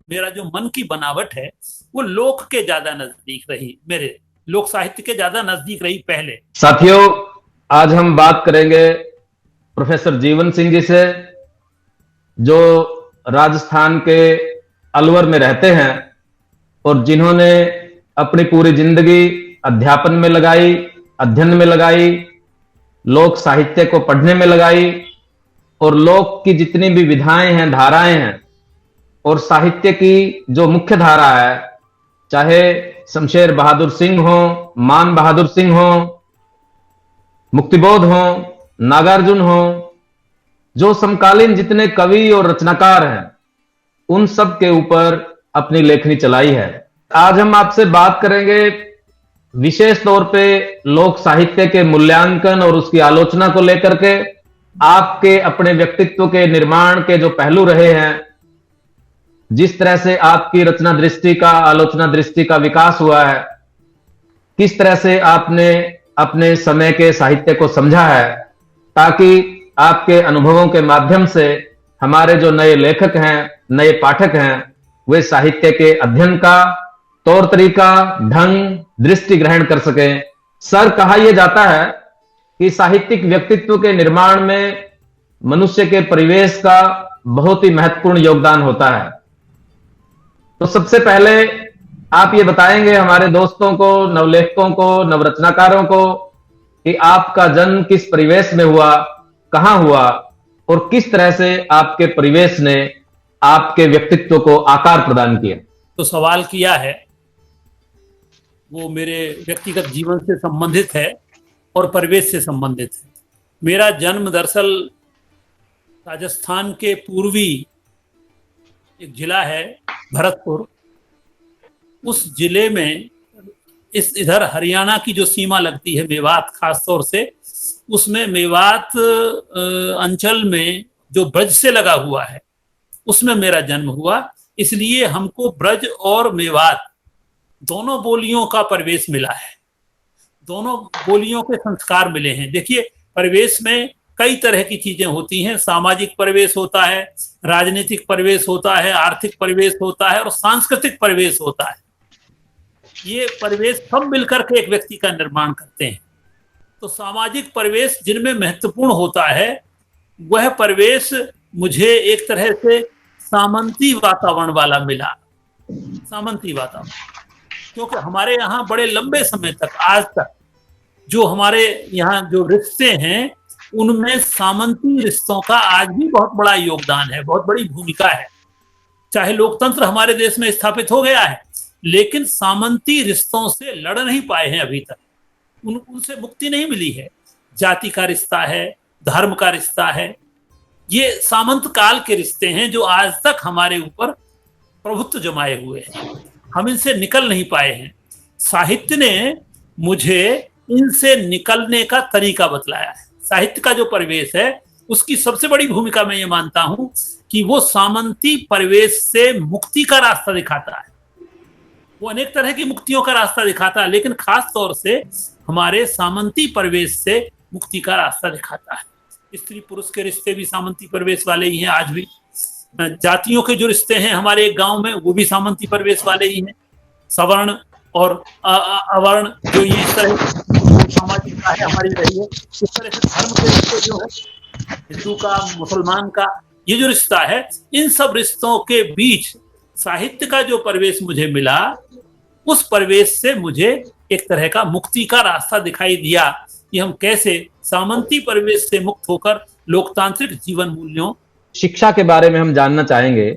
मेरा जो मन की बनावट है वो लोक के ज्यादा नजदीक रही, मेरे लोक साहित्य के ज्यादा नजदीक रही पहले। साथियों, आज हम बात करेंगे प्रोफेसर जीवन सिंह जी से, जो राजस्थान के अलवर में रहते हैं और जिन्होंने अपनी पूरी जिंदगी अध्यापन में लगाई, अध्ययन में लगाई, लोक साहित्य को पढ़ने में लगाई और लोक की जितनी भी विधाएं हैं, धाराएं हैं और साहित्य की जो मुख्य धारा है, चाहे शमशेर बहादुर सिंह हो, मान बहादुर सिंह हो, मुक्तिबोध हो, नागार्जुन हो, जो समकालीन जितने कवि और रचनाकार हैं उन सब के ऊपर अपनी लेखनी चलाई है। आज हम आपसे बात करेंगे विशेष तौर पे लोक साहित्य के मूल्यांकन और उसकी आलोचना को लेकर के, आपके अपने व्यक्तित्व के निर्माण के जो पहलू रहे हैं, जिस तरह से आपकी रचना दृष्टि का, आलोचना दृष्टि का विकास हुआ है, किस तरह से आपने अपने समय के साहित्य को समझा है, ताकि आपके अनुभवों के माध्यम से हमारे जो नए लेखक हैं, नए पाठक हैं, वे साहित्य के अध्ययन का तौर तरीका, ढंग, दृष्टि ग्रहण कर सकें। सर, कहा यह जाता है कि साहित्यिक व्यक्तित्व के निर्माण में मनुष्य के परिवेश का बहुत ही महत्वपूर्ण योगदान होता है। तो सबसे पहले आप ये बताएंगे हमारे दोस्तों को, नवलेखकों को, नवरचनाकारों को, कि आपका जन्म किस परिवेश में हुआ, कहां हुआ और किस तरह से आपके परिवेश ने आपके व्यक्तित्व को आकार प्रदान किया। तो सवाल किया है वो मेरे व्यक्तिगत जीवन से संबंधित है और परिवेश से संबंधित है। मेरा जन्म दरअसल राजस्थान के पूर्वी एक जिला है भरतपुर, उस जिले में इधर हरियाणा की जो सीमा लगती है, मेवात खास तौर से, उसमें मेवात अंचल में जो ब्रज से लगा हुआ है उसमें मेरा जन्म हुआ। इसलिए हमको ब्रज और मेवात दोनों बोलियों का परिवेश मिला है, दोनों बोलियों के संस्कार मिले हैं। देखिए, परिवेश में कई तरह की चीजें होती हैं। सामाजिक परिवेश होता है, राजनीतिक परिवेश होता है, आर्थिक परिवेश होता है और सांस्कृतिक परिवेश होता है। ये परिवेश सब मिलकर के एक व्यक्ति का निर्माण करते हैं। तो सामाजिक परिवेश जिनमें महत्वपूर्ण होता है, वह परिवेश मुझे एक तरह से सामंती वातावरण वाला मिला। सामंती वातावरण, क्योंकि हमारे यहाँ बड़े लंबे समय तक, आज तक जो हमारे यहाँ जो रिश्ते हैं, उनमें सामंती रिश्तों का आज भी बहुत बड़ा योगदान है, बहुत बड़ी भूमिका है। चाहे लोकतंत्र हमारे देश में स्थापित हो गया है, लेकिन सामंती रिश्तों से लड़ नहीं पाए हैं अभी तक, उनसे मुक्ति नहीं मिली है। जाति का रिश्ता है, धर्म का रिश्ता है, ये सामंत काल के रिश्ते हैं जो आज तक हमारे ऊपर प्रभुत्व जमाए हुए हैं। हम इनसे निकल नहीं पाए हैं। साहित्य ने मुझे इनसे निकलने का तरीका बतलाया है। साहित्य का जो परिवेश है, उसकी सबसे बड़ी भूमिका मैं ये मानता हूं कि वो सामंती परिवेश से मुक्ति का रास्ता दिखाता है। वो अनेक तरह की मुक्तियों का रास्ता दिखाता है, लेकिन खास तौर से हमारे सामंती परिवेश से मुक्ति का रास्ता दिखाता है। स्त्री पुरुष के रिश्ते भी सामंती परिवेश वाले ही हैं आज भी। जातियों के जो रिश्ते हैं हमारे एक गांव में, वो भी सामंती परिवेश वाले ही हैं। सवर्ण और अवर्ण जो ये इस तरह सामाजिकता है हमारी रही है, इस तरह से धर्म के रिश्ते जो है, हिंदू का, मुसलमान का, ये जो रिश्ता है, इन सब रिश्तों के बीच साहित्य का जो परिवेश मुझे मिला, उस परिवेश से मुझे एक तरह का मुक्ति का रास्ता दिखाई दिया कि हम कैसे सामंती परिवेश से मुक्त होकर लोकतांत्रिक जीवन मूल्यों। शिक्षा के बारे में हम जानना चाहेंगे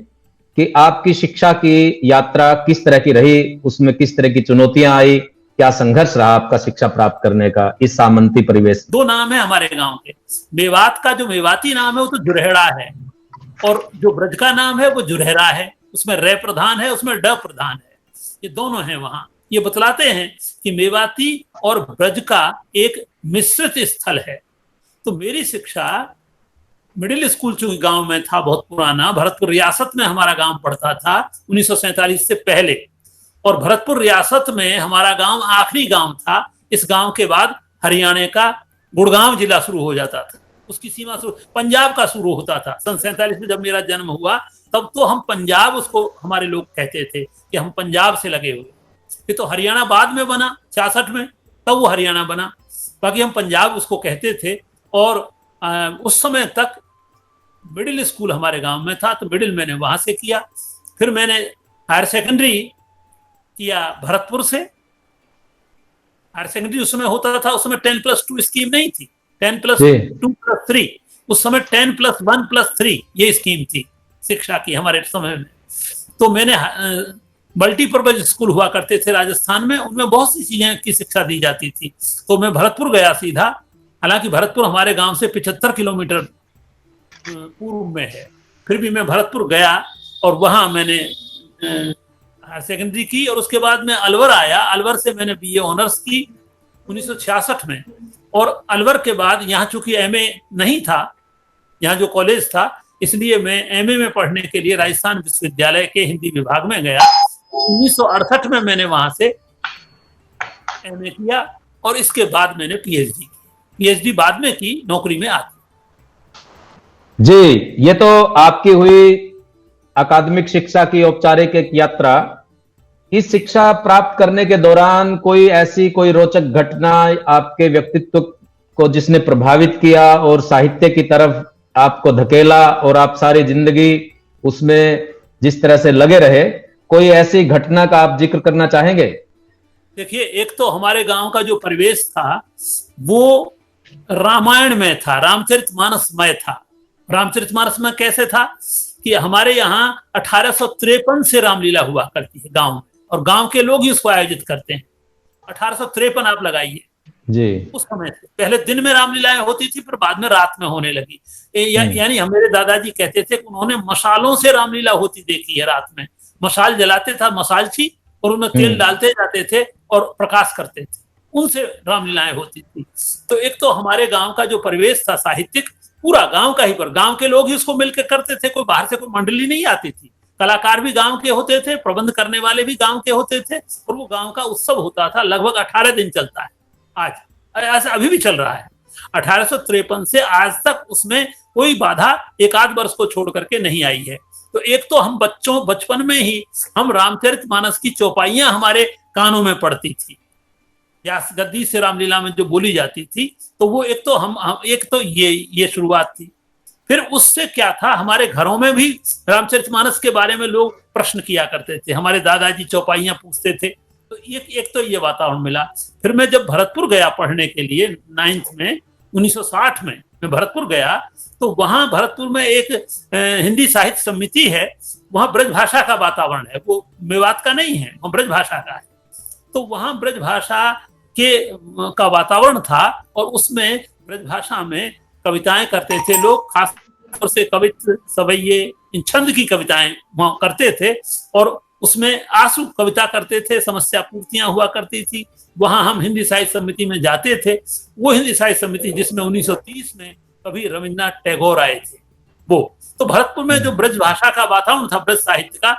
कि आपकी शिक्षा की यात्रा किस तरह की रही, उसमें किस तरह की चुनौतियां आई, क्या संघर्ष रहा आपका शिक्षा प्राप्त करने का इस सामंती परिवेश। दो नाम है हमारे गांव के। मेवात का जो मेवाती नाम है वो तो जुरहेड़ा है, और जो ब्रज का नाम है वो जुरहरा है। उसमें रे प्रधान है, उसमें ड प्रधान है। ये दोनों हैं वहां। ये बतलाते हैं कि मेवाती और ब्रज का एक मिश्रित स्थल है। तो मेरी शिक्षा मिडिल स्कूल चूंकि गांव में था, बहुत पुराना, भरतपुर रियासत में हमारा गांव पड़ता था 1947 से पहले, और भरतपुर रियासत में हमारा गांव आखिरी गांव था। इस गांव के बाद हरियाणा का गुड़गांव जिला शुरू हो जाता था। उसकी सीमा शुरू पंजाब का शुरू होता था। सन 47 में जब मेरा जन्म हुआ तब तो हम पंजाब, उसको हमारे लोग कहते थे कि हम पंजाब से लगे हुए। ये तो हरियाणा बाद में बना 66 में, तब वो हरियाणा बना, बाकी हम पंजाब उसको कहते थे। और उस समय तक मिडिल स्कूल हमारे गांव में था, तो मिडिल मैंने वहां से किया। फिर मैंने हायर सेकेंडरी किया भरतपुर से। हायर सेकेंडरी उस समय होता था, उस समय 10+2 स्कीम नहीं थी, 10+2+3, उस समय 10+1+3 ये स्कीम थी शिक्षा की हमारे समय में। तो मैंने मल्टीपर्पज स्कूल हुआ करते थे राजस्थान में, उनमें बहुत सी चीजें की शिक्षा दी जाती थी। तो मैं भरतपुर गया सीधा, हालांकि भरतपुर हमारे गांव से 75 किलोमीटर पूर्व में है, फिर भी मैं भरतपुर गया और वहां मैंने हायर सेकेंडरी की। और उसके बाद मैं अलवर आया, अलवर से मैंने बीए ऑनर्स की 1966 में। और अलवर के बाद यहाँ चूंकि एमए नहीं था, यहाँ जो कॉलेज था, इसलिए मैं एमए में पढ़ने के लिए राजस्थान विश्वविद्यालय के हिंदी विभाग में गया। 1968 में मैंने वहां से एमए किया और इसके बाद मैंने पीएचडी की। पीएचडी बाद में की, नौकरी में आती। जी, ये तो आपकी हुई अकादमिक शिक्षा की औपचारिक एक यात्रा। इस शिक्षा प्राप्त करने के दौरान कोई ऐसी कोई रोचक घटना आपके व्यक्तित्व को जिसने प्रभावित किया और साहित्य की तरफ आपको धकेला और आप सारी जिंदगी उसमें जिस तरह से लगे रहे, कोई ऐसी घटना का आप जिक्र करना चाहेंगे? देखिए, एक तो हमारे गांव का जो परिवेश था वो रामायण में था, रामचरितमानस में था। रामचरितमानस में कैसे था कि हमारे यहाँ 1853 से रामलीला हुआ करती है गांव में, और गांव के लोग ही उसको आयोजित करते हैं। 1853 आप लगाइए जी। उस समय से पहले दिन में रामलीलाएं होती थी, फिर बाद में रात में होने लगी। यानी मेरे दादाजी कहते थे कि उन्होंने मशालों से रामलीला होती देखी है। रात में मशाल जलाते था, मशालची, और उनमें तेल डालते जाते थे और प्रकाश करते थे, उनसे रामलीलाएं होती थी। तो एक तो हमारे गांव का जो परिवेश था साहित्यिक, पूरा गांव का ही, पर गांव के लोग ही उसको मिलकर करते थे, कोई बाहर से कोई मंडली नहीं आती थी। कलाकार भी गांव के होते थे, प्रबंध करने वाले भी गांव के होते थे, और वो गांव का उत्सव होता था, लगभग 18 दिन चलता है। आज ऐसा अभी भी चल रहा है। 1853 से आज तक उसमें कोई बाधा एक आध वर्ष को छोड़ करके नहीं आई है। तो एक तो हम बचपन में ही हम रामचरितमानस की चौपाइयां हमारे कानों में पड़ती थी, व्यास गद्दी से रामलीला में जो बोली जाती थी, तो वो एक तो एक तो ये शुरुआत थी। फिर उससे क्या था, हमारे घरों में भी रामचरितमानस के बारे में लोग प्रश्न किया करते थे, हमारे दादाजी चौपाइयां पूछते थे। तो एक तो ये वातावरण मिला। फिर मैं जब भरतपुर गया पढ़ने के लिए 9th में 1960 में मैं भरतपुर गया, तो वहां भरतपुर में एक हिंदी साहित्य समिति है, वहां ब्रजभाषा का वातावरण है, वो मेवात का नहीं है, वो ब्रजभाषा का है। तो वहां ब्रजभाषा का वातावरण था, और उसमें ब्रजभाषा में कविताएं करते थे लोग, खास तौर से कवित्व, सवैये, इन छंद की कविताएं वहां करते थे, और उसमें आंसू कविता करते थे, समस्या पूर्तियां हुआ करती थी। वहां हम हिंदी साहित्य समिति में जाते थे, वो हिंदी साहित्य समिति जिसमें 1930 में कभी रविन्द्रनाथ टैगोर आए थे, वो। तो भरतपुर में जो ब्रज भाषा का वातावरण था, ब्रज साहित्य का,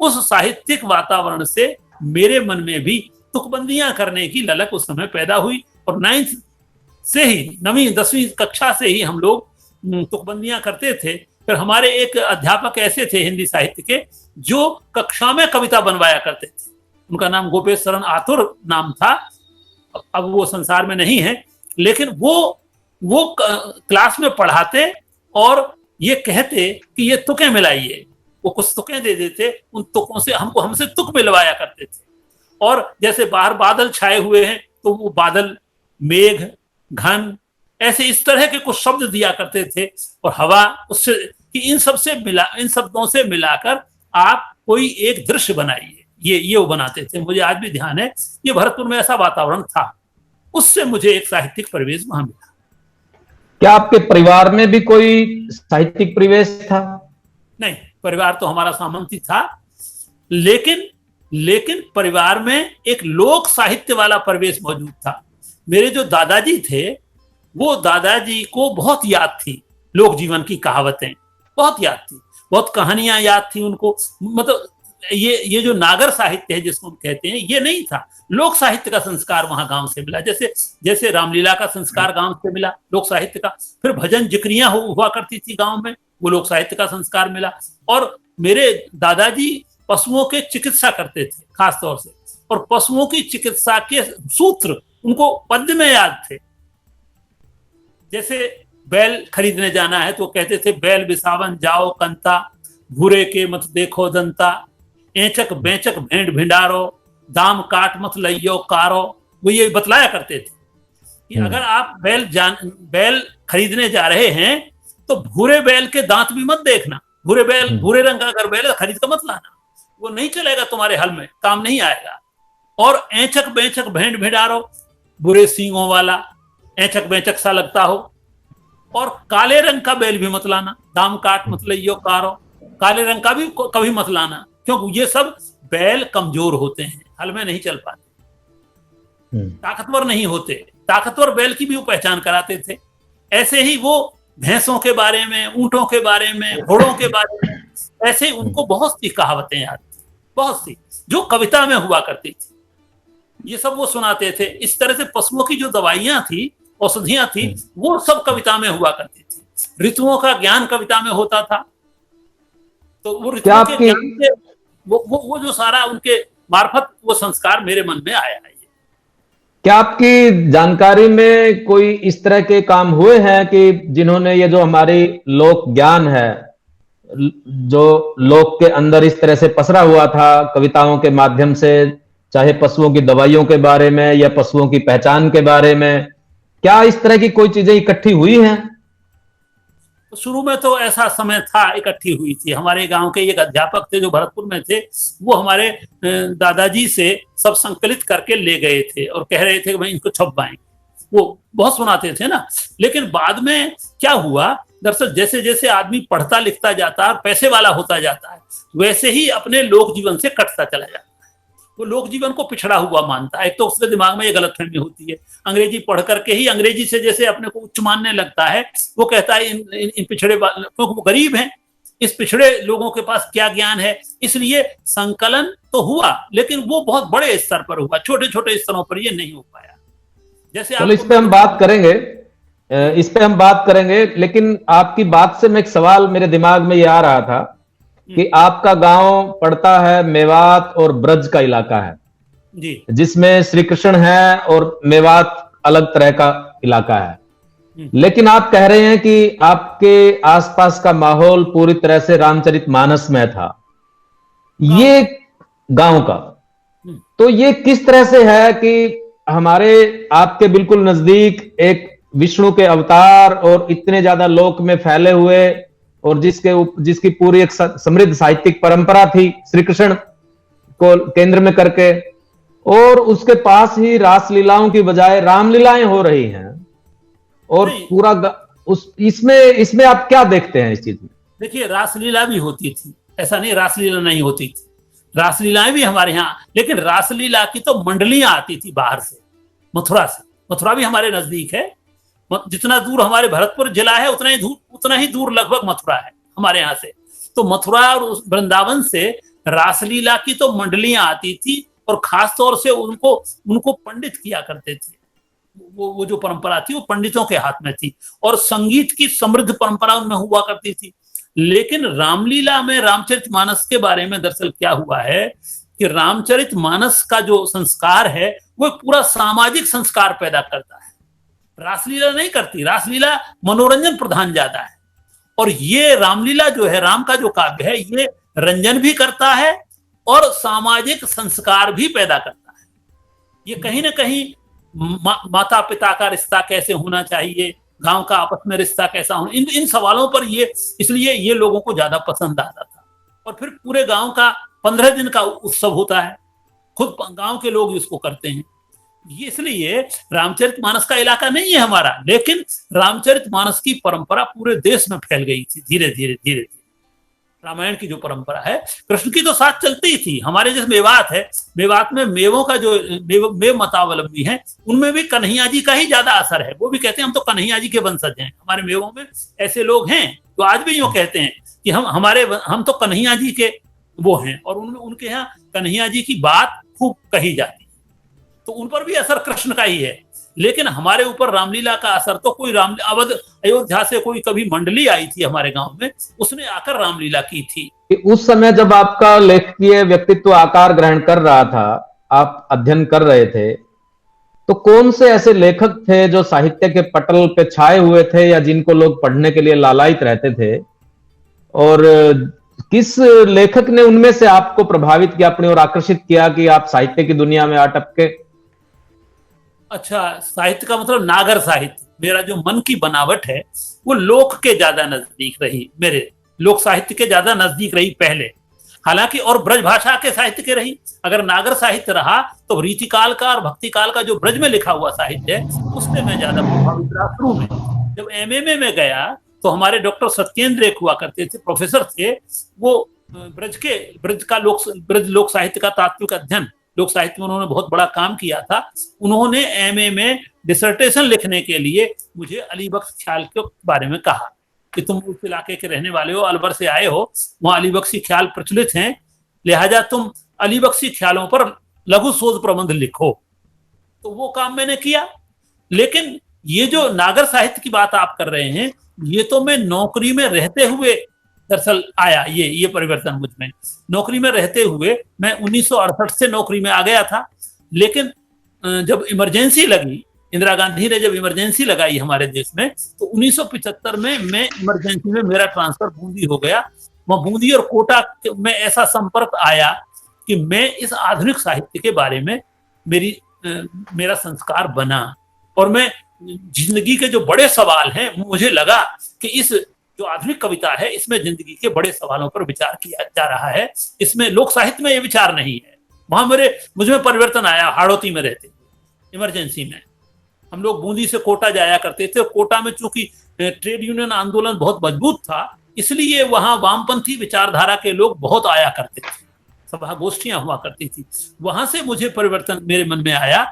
उस साहित्यिक वातावरण से मेरे मन में भी तुकबंदियां करने की ललक उस समय पैदा हुई। और 9th से ही, 9वीं 10वीं कक्षा से ही हम लोग तुकबंदियां करते थे। फिर हमारे एक अध्यापक ऐसे थे हिंदी साहित्य के, जो कक्षा में कविता बनवाया करते थे। उनका नाम गोपेश शरण आतुर नाम था, अब वो संसार में नहीं है, लेकिन वो क्लास में पढ़ाते और ये कहते कि ये तुकें मिलाइए। वो कुछ तुकें दे देते, उन तुकों से हमसे तुक मिलवाया करते थे। और जैसे बाहर बादल छाए हुए हैं, तो वो बादल, मेघ, घन, ऐसे इस तरह के कुछ शब्द दिया करते थे, और हवा, उससे कि इन शब्दों से मिलाकर आप कोई एक दृश्य बनाइए, ये वो बनाते थे। मुझे आज भी ध्यान है, ये भरतपुर में ऐसा वातावरण था। उससे मुझे एक साहित्यिक परिवेश वहां मिला। क्या आपके परिवार में भी कोई साहित्यिक परिवेश था? नहीं, परिवार तो हमारा सामंती था, लेकिन परिवार में एक लोक साहित्य वाला परिवेश मौजूद था। मेरे जो दादाजी थे, वो दादाजी को बहुत याद थी लोक जीवन की कहावतें, बहुत याद थी, बहुत कहानियां याद थी उनको। मतलब ये जो नागर साहित्य है जिसको हम कहते हैं, ये नहीं था। लोक साहित्य का संस्कार वहां गांव से मिला, जैसे जैसे रामलीला का संस्कार गांव से मिला लोक साहित्य का। फिर भजन जिक्रियां हुआ करती थी गांव में, वो लोक साहित्य का संस्कार मिला। और मेरे दादाजी पशुओं के चिकित्सा करते थे खास तौर से, और पशुओं की चिकित्सा के सूत्र उनको पद्य में याद थे। जैसे बैल खरीदने जाना है तो कहते थे, बैल बिसावन जाओ कंता, भूरे के मत देखो दंता, एचक बेचक भेंट भिंडारो, दाम काट मत लइयो कारो। वो ये बतलाया करते थे कि अगर आप बैल खरीदने जा रहे हैं तो भूरे बैल के दांत भी मत देखना। भूरे रंग का अगर बैल है खरीद कर मत लाना, वो नहीं चलेगा तुम्हारे हल में, काम नहीं आएगा। और एचक बेचक भेंट भिंडारो, बुरे सींगों वाला, एचक बेचक सा लगता हो। और काले रंग का बैल भी मत लाना, दाम काट मत लइयो कारो, काले रंग का भी कभी मत लाना, क्योंकि ये सब बैल कमजोर होते हैं, हल में नहीं चल पाते, ताकतवर नहीं होते। ताकतवर बैल की भी वो पहचान कराते थे। ऐसे ही वो भैंसों के बारे में, ऊंटों के बारे में, घोड़ों के बारे में, ऐसे उनको बहुत सी कहावतें याद थी, बहुत सी, जो कविता में हुआ करती थी। ये सब वो सुनाते थे। इस तरह से पशुओं की जो दवाइयां थी, औषधियां थी, वो सब कविता में हुआ करती थी। ऋतुओं का ज्ञान कविता में होता था। तो वो ऋतुओं के ज्ञान से वो जो सारा उनके मार्फत वो संस्कार मेरे मन में आया है। क्या आपकी जानकारी में कोई इस तरह के काम हुए हैं कि जिन्होंने ये जो हमारी लोक ज्ञान है, जो लोक के अंदर इस तरह से पसरा हुआ था कविताओं के माध्यम से, चाहे पशुओं की दवाइयों के बारे में या पशुओं की पहचान के बारे में, क्या इस तरह की कोई चीजें इकट्ठी हुई हैं? तो शुरू में तो ऐसा समय था, इकट्ठी हुई थी। हमारे गांव के एक अध्यापक थे जो भरतपुर में थे, वो हमारे दादाजी से सब संकलित करके ले गए थे और कह रहे थे कि भाई इनको छपवाएं। वो बहुत सुनाते थे ना। लेकिन बाद में क्या हुआ, दरअसल जैसे जैसे आदमी पढ़ता लिखता जाता है, पैसे वाला होता जाता है, वैसे ही अपने लोक जीवन से कटता चला जाता है। वो लोक जीवन को पिछड़ा हुआ मानता है। एक तो उसके दिमाग में ये गलतफहमी होती है, अंग्रेजी पढ़ करके ही अंग्रेजी से जैसे अपने को उच्च मानने लगता है। वो कहता है इन पिछड़े, क्योंकि वो गरीब हैं, इस पिछड़े लोगों के पास क्या ज्ञान है। इसलिए संकलन तो हुआ, लेकिन वो बहुत बड़े स्तर पर हुआ, छोटे छोटे स्तरों पर ये नहीं हो पाया। जैसे चलो इस पे हम बात करेंगे, लेकिन आपकी बात से मैं एक सवाल मेरे दिमाग में ये आ रहा था कि आपका गांव पड़ता है मेवात और ब्रज का इलाका है जी, जिसमें श्री कृष्ण है, और मेवात अलग तरह का इलाका है। लेकिन आप कह रहे हैं कि आपके आसपास का माहौल पूरी तरह से रामचरितमानस में था, ये गांव का। तो ये किस तरह से है कि हमारे आपके बिल्कुल नजदीक एक विष्णु के अवतार और इतने ज्यादा लोक में फैले हुए, और जिसकी पूरी एक समृद्ध साहित्यिक परंपरा थी श्री कृष्ण को केंद्र में करके, और उसके पास ही रासलीलाओं की बजाय रामलीलाएं हो रही हैं, और पूरा इसमें आप क्या देखते हैं इस चीज में? देखिए, रासलीला भी होती थी, ऐसा नहीं रासलीला नहीं होती थी, रासलीलाएं भी हमारे यहाँ। लेकिन रासलीला की तो मंडलियां आती थी बाहर से, मथुरा से। मथुरा भी हमारे नजदीक है, जितना दूर हमारे भरतपुर जिला है उतना ही दूर लगभग मथुरा है हमारे यहाँ से। तो मथुरा और वृंदावन से रासलीला की तो मंडलियां आती थी, और खास तौर से उनको पंडित किया करते थे। वो जो परंपरा थी वो पंडितों के हाथ में थी, और संगीत की समृद्ध परंपरा उनमें हुआ करती थी। लेकिन रामलीला में, रामचरितमानस के बारे में दरअसल क्या हुआ है कि रामचरितमानस का जो संस्कार है वो पूरा सामाजिक संस्कार पैदा करता है। रासलीला नहीं करती, रासलीला मनोरंजन प्रधान ज्यादा है। और ये रामलीला जो है, राम का जो काव्य है, ये रंजन भी करता है और सामाजिक संस्कार भी पैदा करता है। ये कहीं ना कहीं माता पिता का रिश्ता कैसे होना चाहिए, गांव का आपस में रिश्ता कैसा होना, इन सवालों पर इसलिए ये लोगों को ज्यादा पसंद आता था। और फिर पूरे गांव का 15 दिन का उत्सव होता है, खुद गांव के लोग इसको करते हैं। ये इसलिए रामचरितमानस का इलाका नहीं है हमारा, लेकिन रामचरितमानस की परंपरा पूरे देश में फैल गई थी धीरे धीरे धीरे धीरे। रामायण की जो परंपरा है, कृष्ण की तो साथ चलती ही थी। हमारे जैसे मेवात है, मेवात में मेवों का जो मेव मतावलंबी है, उनमें भी कन्हैया जी का ही ज्यादा असर है। वो भी कहते हैं हम तो कन्हैया जी के वंशज हैं। हमारे मेवों में ऐसे लोग हैं तो आज भी यूं कहते हैं कि हम तो कन्हैया जी के वो हैं, और उनमें उनके यहाँ कन्हैया जी की बात खूब कही जाती है, तो उन पर भी असर कृष्ण का ही है। लेकिन हमारे ऊपर रामलीला का असर तो कोई राम अवध अयोध्या से कोई कभी मंडली आई थी हमारे गांव में, उसने आकर रामलीला की थी। कि उस समय जब आपका लेखकीय व्यक्तित्व आकार ग्रहण कर रहा था, आप अध्ययन कर रहे थे, तो कौन से ऐसे लेखक थे जो साहित्य के पटल पे छाए हुए थे या जिनको लोग पढ़ने के लिए लालायित रहते थे, और किस लेखक ने उनमें से आपको प्रभावित किया, अपनी ओर आकर्षित किया कि आप साहित्य की दुनिया में आ टपके? अच्छा, साहित्य का मतलब नागर साहित्य, मेरा जो मन की बनावट है वो लोक के ज्यादा नजदीक रही, मेरे लोक साहित्य के ज्यादा नजदीक रही पहले, हालांकि और ब्रज भाषा के साहित्य के रही। अगर नागर साहित्य रहा तो रीतिकाल का और भक्ति काल का जो ब्रज में लिखा हुआ साहित्य है उससे मैं ज्यादा प्रभावित रहा शुरू में। जब एमए में गया तो हमारे डॉक्टर सत्येंद्र एक हुआ करते थे, प्रोफेसर थे, वो ब्रज लोक साहित्य का तात्विक अध्ययन, लोक साहित्य में उन्होंने बहुत बड़ा काम किया था। उन्होंने एमए में डिसर्टेशन लिखने के लिए मुझे अली बख्श ख्याल के बारे में कहा कि तुम उस इलाके के रहने वाले हो, अलवर से आए हो, वहां अली बख्शी ख्याल प्रचलित हैं, लिहाजा तुम अली बख्शी ख्यालों पर लघु शोध प्रबंध लिखो। तो वो काम मैंने किया। लेकिन ये जो नागर साहित्य की बात आप कर रहे हैं, ये तो मैं नौकरी में रहते हुए दरअसल आया, ये परिवर्तन मुझ में। नौकरी में रहते हुए मैं 1968 से नौकरी में आ गया था, लेकिन जब इमरजेंसी लगी, इंदिरा गांधी ने जब इमरजेंसी लगाई हमारे देश में, तो 1975 में मैं इमरजेंसी में मेरा ट्रांसफर बूंदी हो गया। वहां बूंदी और कोटा में ऐसा संपर्क आया कि मैं इस आधुनिक साहित्य के बारे में मेरा संस्कार बना, और मैं जिंदगी के जो बड़े सवाल हैं, मुझे लगा कि इस जो आधुनिक कविता है इसमें जिंदगी के बड़े सवालों पर विचार किया जा रहा है, इसमें लोक साहित्य में ये विचार नहीं है। वहां मुझमें परिवर्तन आया। हाड़ौती में रहते इमरजेंसी में हम लोग बूंदी से कोटा जाया करते थे। कोटा में चूंकि ट्रेड यूनियन आंदोलन बहुत मजबूत था, इसलिए वहां वामपंथी विचारधारा के लोग बहुत आया करते थे, सभा गोष्ठियां हुआ करती थी। वहां से मुझे परिवर्तन मेरे मन में आया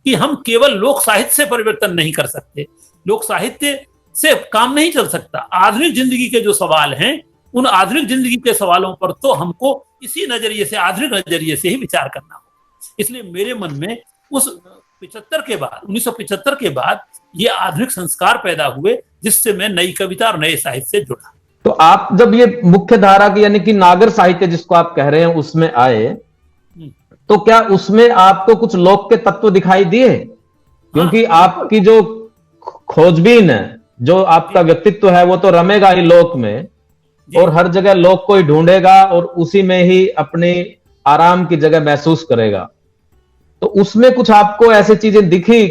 कि हम केवल लोक साहित्य से परिवर्तन नहीं कर सकते, लोक साहित्य से काम नहीं चल सकता। आधुनिक जिंदगी के जो सवाल हैं, उन आधुनिक जिंदगी के सवालों पर तो हमको इसी नजरिए से, आधुनिक नजरिए से ही विचार करना हो। इसलिए मेरे मन में उस 1975 के बाद ये आधुनिक संस्कार पैदा हुए, जिससे मैं नई कविता और नए साहित्य से जुड़ा। तो आप जब ये मुख्य धारा की यानी कि नागर साहित्य जिसको आप कह रहे हैं उसमें आए, तो क्या उसमें आपको कुछ लोक के तत्व दिखाई दिए? क्योंकि आपकी जो खोजबीन है, जो आपका व्यक्तित्व है, वो तो रमेगा ही लोक में, और हर जगह लोक को ही ढूंढेगा और उसी में ही अपनी आराम की जगह महसूस करेगा। तो उसमें कुछ आपको ऐसी चीजें दिखी?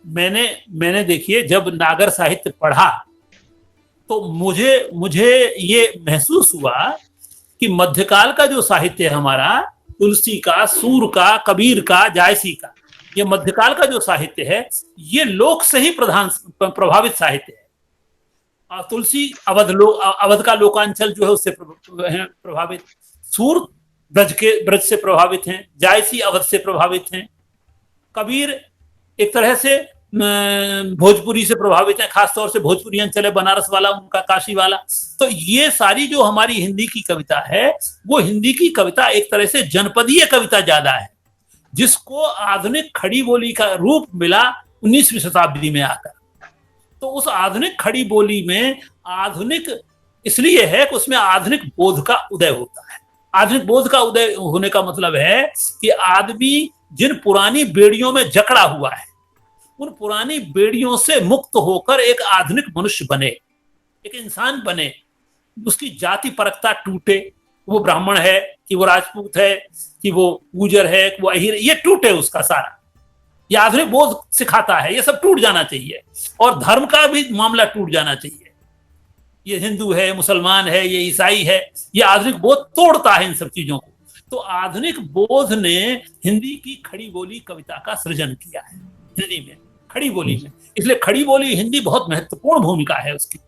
मैंने देखिए, जब नागर साहित्य पढ़ा तो मुझे ये महसूस हुआ कि मध्यकाल का जो साहित्य है हमारा, तुलसी का, सूर का, कबीर का, जायसी का, ये मध्यकाल का जो साहित्य है, ये लोक से ही प्रभावित साहित्य है। तुलसी अवध का लोकांचल जो है उससे प्रभावित, सूर ब्रज से प्रभावित हैं, जायसी अवध से प्रभावित हैं, कबीर एक तरह से भोजपुरी से प्रभावित है, खासतौर से भोजपुरी अंचल है, बनारस वाला उनका, काशी वाला। तो ये सारी जो हमारी हिंदी की कविता है, वो हिंदी की कविता एक तरह से जनपदीय कविता ज्यादा है, जिसको आधुनिक खड़ी बोली का रूप मिला 19वीं शताब्दी में आकर। तो उस आधुनिक खड़ी बोली में आधुनिक इसलिए है कि उसमें आधुनिक बोध का उदय होता है। आधुनिक बोध का उदय होने का मतलब है कि आदमी जिन पुरानी बेड़ियों में जकड़ा हुआ है, उन पुरानी बेड़ियों से मुक्त होकर एक आधुनिक मनुष्य बने, एक इंसान बने, उसकी जाति परकता टूटे, वो ब्राह्मण है कि वो राजपूत है कि वो गुजर है कि वो अहीर, ये टूटे उसका सारा। ये आधुनिक बोध सिखाता है, ये सब टूट जाना चाहिए। और धर्म का भी मामला टूट जाना चाहिए। ये हिंदू है, मुसलमान है, ये ईसाई है, ये आधुनिक बोध तोड़ता है इन सब चीजों को। तो आधुनिक बोध ने हिंदी की खड़ी बोली कविता का सृजन किया है, हिंदी में खड़ी बोली में। इसलिए खड़ी बोली हिंदी बहुत महत्वपूर्ण भूमिका है उसकी।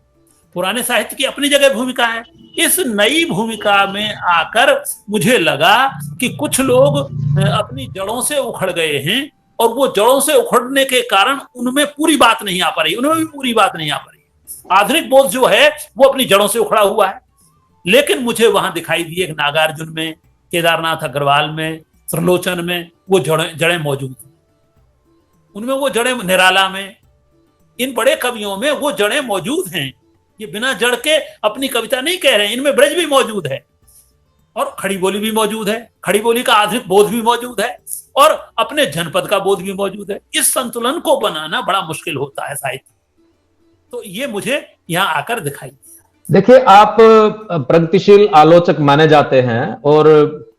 पुराने साहित्य की अपनी जगह भूमिका है। इस नई भूमिका में आकर मुझे लगा कि कुछ लोग अपनी जड़ों से उखड़ गए हैं, और वो जड़ों से उखड़ने के कारण उनमें पूरी बात नहीं आ पा रही, उनमें भी पूरी बात नहीं आ पा रही। आधुनिक बोध जो है वो अपनी जड़ों से उखड़ा हुआ है, लेकिन मुझे वहां दिखाई दिए नागार्जुन में, केदारनाथ अग्रवाल में, त्रिलोचन में वो जड़ें मौजूद हैं। उनमें वो जड़ें, निराला में, इन बड़े कवियों में वो जड़ें मौजूद हैं। ये बिना जड़ के अपनी कविता नहीं कह रहे हैं। इनमें ब्रज भी मौजूद है और खड़ी बोली भी मौजूद है, खड़ी बोली का आधुनिक बोध भी मौजूद है और अपने जनपद का बोध भी मौजूद है। इस संतुलन को बनाना बड़ा मुश्किल होता है साहित्य। तो ये मुझे यहां आकर दिखाई दिया। देखिए, आप प्रगतिशील आलोचक माने जाते हैं और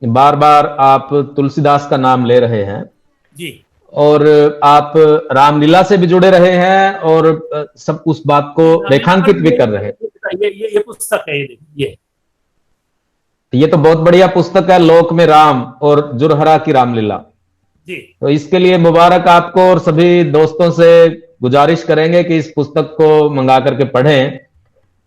बार बार आप तुलसीदास का नाम ले रहे हैं जी, और आप रामलीला से भी जुड़े रहे हैं और सब उस बात को रेखांकित भी कर रहे हैं। ये पुस्तक है, ये तो बहुत बढ़िया पुस्तक है, लोक में राम और जुरहरा की रामलीला जी। तो इसके लिए मुबारक आपको और सभी दोस्तों से गुजारिश करेंगे कि इस पुस्तक को मंगा करके पढ़ें।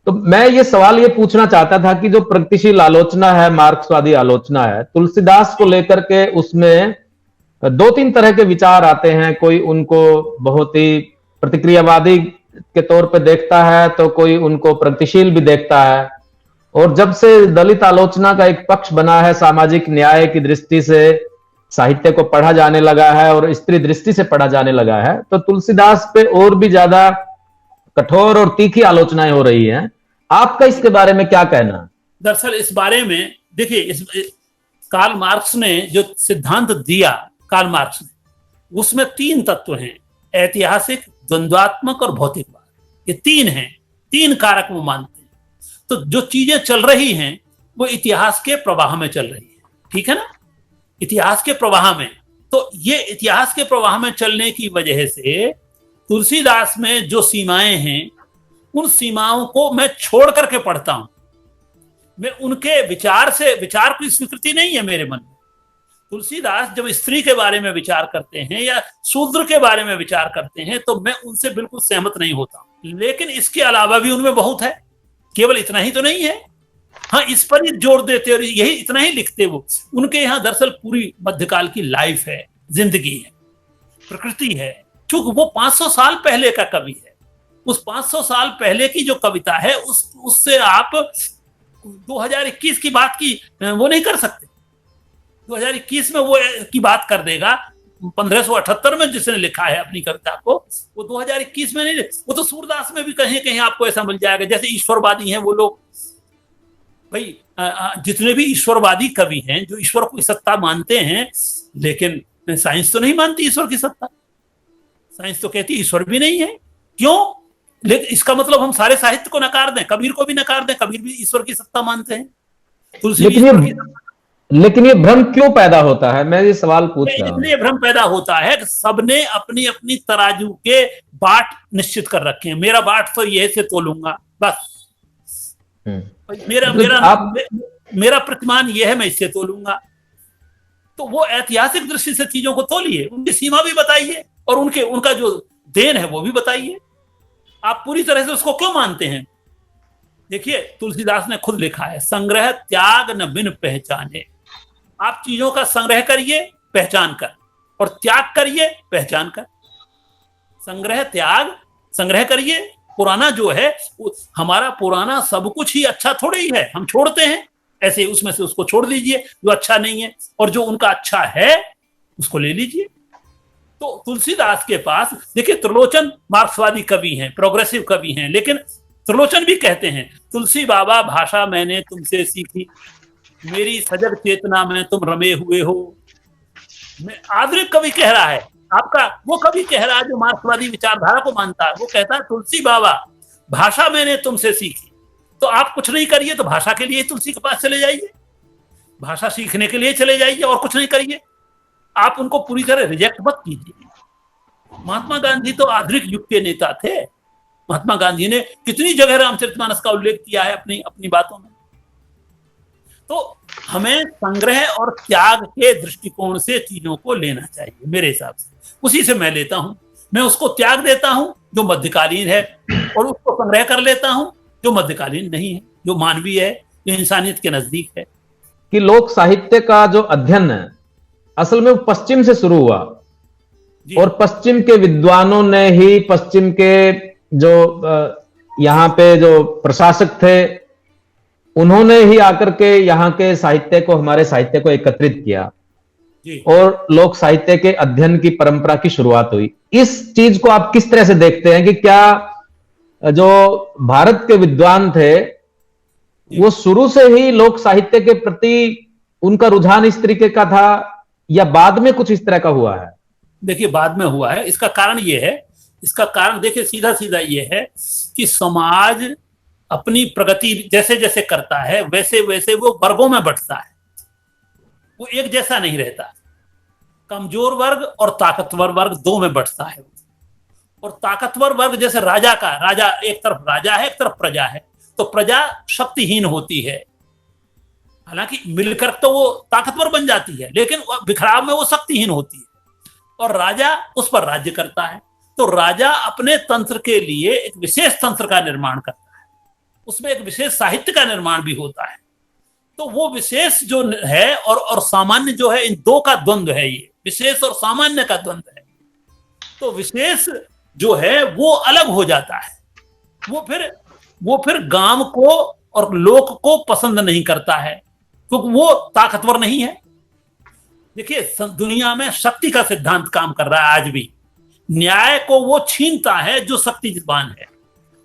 तो मैं ये सवाल ये पूछना चाहता था कि जो प्रगतिशील आलोचना है, मार्क्सवादी आलोचना है, तुलसीदास को लेकर के उसमें दो तीन तरह के विचार आते हैं। कोई उनको बहुत ही प्रतिक्रियावादी के तौर पे देखता है तो कोई उनको प्रगतिशील भी देखता है। और जब से दलित आलोचना का एक पक्ष बना है, सामाजिक न्याय की दृष्टि से साहित्य को पढ़ा जाने लगा है और स्त्री दृष्टि से पढ़ा जाने लगा है, तो तुलसीदास पे और भी ज्यादा कठोर और तीखी आलोचनाएं हो रही हैं। आपका इसके बारे में क्या कहना है? दरअसल इस बारे में देखिए, कार्ल मार्क्स ने जो सिद्धांत दिया, कार्ल मार्क्स ने, उसमें तीन तत्व हैं: ऐतिहासिक, द्वंद्वात्मक और भौतिकवाद। ये तीन हैं, तीन कारक वो मानते हैं। तो जो चीजें चल रही हैं वो इतिहास के प्रवाह में चल रही है, ठीक है ना, इतिहास के प्रवाह में। तो ये इतिहास के प्रवाह में चलने की वजह से तुलसीदास में जो सीमाएं हैं, उन सीमाओं को मैं छोड़ करके पढ़ता हूं। मैं उनके विचार की स्वीकृति नहीं है मेरे मन में। तुलसीदास जब स्त्री के बारे में विचार करते हैं या शूद्र के बारे में विचार करते हैं तो मैं उनसे बिल्कुल सहमत नहीं होता। लेकिन इसके अलावा भी उनमें बहुत है, केवल इतना ही तो नहीं है। हाँ, इस पर ही जोर देते और यही इतना ही लिखते वो। उनके यहाँ दरअसल पूरी मध्यकाल की लाइफ है, जिंदगी है, प्रकृति है। चूंकि वो 500 साल पहले का कवि है, उस 500 साल पहले की जो कविता है उससे आप 2021 की बात की वो नहीं कर सकते। 2021 में वो की बात कर देगा, 1578 में जिसने लिखा है अपनी कविता को, वो 2021 में नहीं। वो तो सूरदास में भी कहीं कहीं आपको ऐसा मिल जाएगा। जैसे ईश्वरवादी हैं वो लोग, भाई जितने भी ईश्वरवादी कवि हैं जो ईश्वर को सत्ता मानते हैं, लेकिन साइंस तो नहीं मानती ईश्वर की सत्ता। साइंस तो कहती ईश्वर भी नहीं है। क्यों? लेकिन इसका मतलब हम सारे साहित्य को नकार दें, कबीर को भी नकार दें? कबीर भी ईश्वर की सत्ता मानते हैं, तुलसी भी। लेकिन ये भ्रम क्यों पैदा होता है? मैं ये सवाल पूछ रहा हूं। इसलिए भ्रम पैदा होता है कि सबने अपनी अपनी तराजू के बाट निश्चित कर रखे हैं। मेरा बाट तो ये से तोलूंगा बस, मेरा प्रतिमान ये है, मैं इससे तोलूंगा। तो वो ऐतिहासिक दृष्टि से चीजों को तोलिए, उनकी सीमा भी बताइए और उनका जो देन है वो भी बताइए। आप पूरी तरह से उसको क्यों मानते हैं? देखिए, तुलसीदास ने खुद लिखा है, संग्रह त्याग न बिन पहचाने। आप चीजों का संग्रह करिए पहचान कर, और त्याग करिए पहचान कर। संग्रह त्याग, संग्रह करिए। पुराना जो है, हमारा पुराना सब कुछ ही अच्छा थोड़े ही है, हम छोड़ते हैं ऐसे, उसमें से उसको छोड़ दीजिए जो अच्छा नहीं है, और जो उनका अच्छा है उसको ले लीजिए। तो तुलसीदास के पास देखिए, त्रिलोचन मार्क्सवादी कवि हैं, प्रोग्रेसिव कवि हैं, लेकिन त्रिलोचन भी कहते हैं, तुलसी बाबा भाषा मैंने तुमसे सीखी, मेरी सजग चेतना में तुम रमे हुए हो। मैं आधुनिक कवि कह रहा है, आपका वो कवि कह रहा है जो मार्क्सवादी विचारधारा को मानता है। वो कहता है, तुलसी बाबा भाषा मैंने तुमसे सीखी। तो आप कुछ नहीं करिए तो भाषा के लिए तुलसी के पास चले जाइए, भाषा सीखने के लिए चले जाइए, और कुछ नहीं करिए। आप उनको पूरी तरह रिजेक्ट मत कीजिए। महात्मा गांधी तो आधुनिक युग के नेता थे। महात्मा गांधी ने कितनी जगह रामचरितमानस का उल्लेख किया है अपनी बातों में। तो हमें संग्रह और त्याग के दृष्टिकोण से चीजों को लेना चाहिए मेरे हिसाब से। उसी से मैं लेता हूं। मैं उसको त्याग देता हूं जो मध्यकालीन है, और उसको संग्रह कर लेता हूं जो मध्यकालीन नहीं है, जो मानवीय है, जो इंसानियत के नजदीक है। कि लोक साहित्य का जो अध्ययन है असल में वो पश्चिम से शुरू हुआ, और पश्चिम के विद्वानों ने ही, पश्चिम के जो यहाँ पे जो प्रशासक थे उन्होंने ही आकर के यहाँ के साहित्य को, हमारे साहित्य को एकत्रित किया जी। और लोक साहित्य के अध्ययन की परंपरा की शुरुआत हुई। इस चीज को आप किस तरह से देखते हैं कि क्या जो भारत के विद्वान थे वो शुरू से ही लोक साहित्य के प्रति उनका रुझान इस तरीके का था, या बाद में कुछ इस तरह का हुआ है? देखिए, बाद में हुआ है। इसका कारण ये है, इसका कारण देखिए सीधा सीधा ये है कि समाज अपनी प्रगति जैसे जैसे करता है वैसे वैसे वो वर्गों में बंटता है, वो एक जैसा नहीं रहता। कमजोर वर्ग और ताकतवर वर्ग दो में बंटता है। और ताकतवर वर्ग जैसे राजा का, राजा एक तरफ राजा है, एक तरफ प्रजा है, तो प्रजा शक्तिहीन होती है। हालांकि मिलकर तो वो ताकतवर बन जाती है, लेकिन बिखराव में वो शक्तिहीन होती है। और राजा उस पर राज्य करता है, तो राजा अपने तंत्र के लिए एक विशेष तंत्र का निर्माण करता है, उसमें एक विशेष साहित्य का निर्माण भी होता है। तो वो विशेष जो है और सामान्य जो है, इन दो का द्वंद्व है, ये विशेष और सामान्य का द्वंद्व है। तो विशेष जो है वो अलग हो जाता है, वो फिर गांव को और लोक को पसंद नहीं करता है, क्योंकि वो ताकतवर नहीं है। देखिए, दुनिया में शक्ति का सिद्धांत काम कर रहा है आज भी। न्याय को वो छीनता है जो शक्तिवान है,